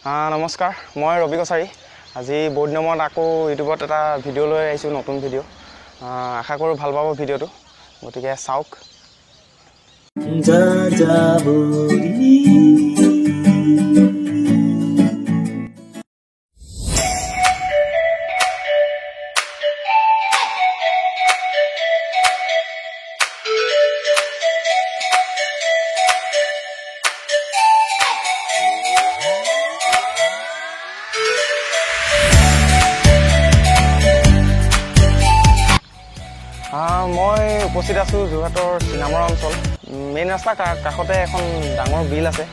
নমস্কাৰ, মই ৰবি কছাৰী। আজি বহুত দিনত আকৌ ইউটিউবত এটা ভিডিঅ' লৈ আহিছোঁ, নতুন ভিডিঅ'। আশা কৰোঁ ভাল পাব ভিডিঅ'টো, গতিকে চাওক। মই উপস্থিত আছোঁ যোৰহাটৰ চিনামৰা অঞ্চল। মেইন ৰাস্তাৰ কাষতে এখন ডাঙৰ বিল আছে।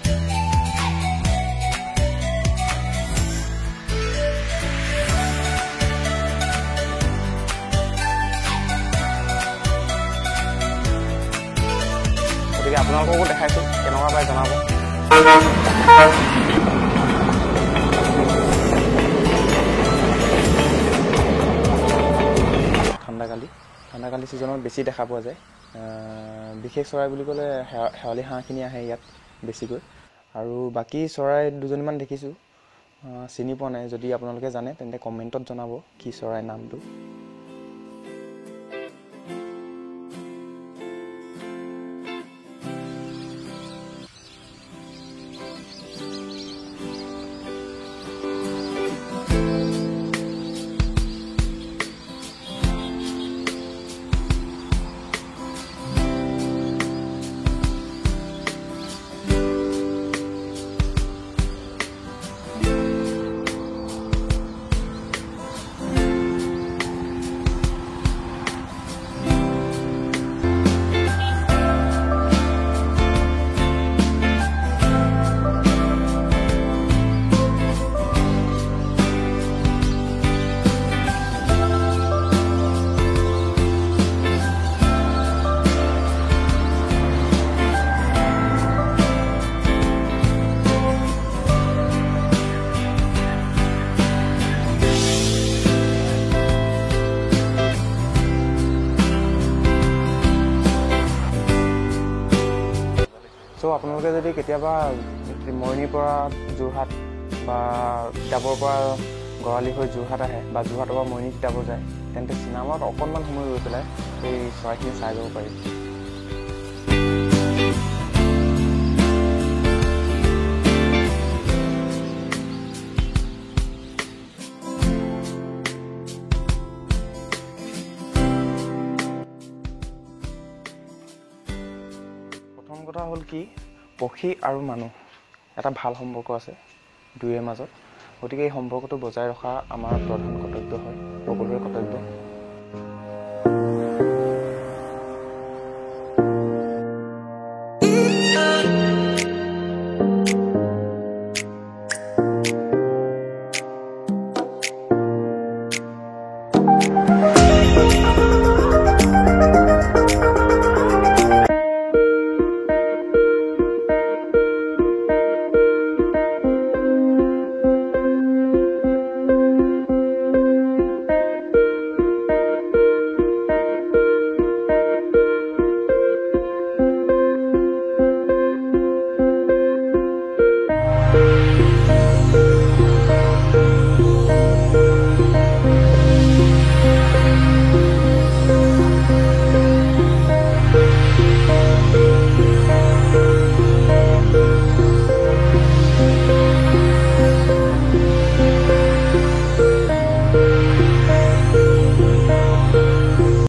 গতিকে আপোনালোককো দেখাইছোঁ, কেনেকুৱা পাই জনাব। ঠাণ্ডাকালি ছিজনত বেছি দেখা পোৱা যায়। বিশেষ চৰাই বুলি ক'লে শেৱালি হাঁহখিনি আহে ইয়াত বেছিকৈ, আৰু বাকী চৰাই দুজনীমান দেখিছোঁ, চিনি পোৱা নাই। যদি আপোনালোকে জানে তেন্তে কমেণ্টত জনাব কি চৰাই নামটো। আপোনালোকে যদি কেতিয়াবা মৰিনীৰ পৰা যোৰহাট বা তিতাবৰৰ পৰা গড়ালি হৈ যোৰহাট আহে, বা যোৰহাটৰ পৰা মৰিনী তিতাবৰ যায়, তেন্তে চিনেমাত অকণমান সময় ৰৈ পেলাই এই চৰাইখিনি চাই যাব পাৰি। প্ৰথম কথা হ'ল কি, পক্ষী আৰু মানুহ এটা ভাল সম্পৰ্ক আছে দুয়োৰে মাজত। গতিকে এই সম্পৰ্কটো বজাই ৰখা আমাৰ প্ৰধান কৰ্তব্য হয়, সকলোৰে কৰ্তব্য।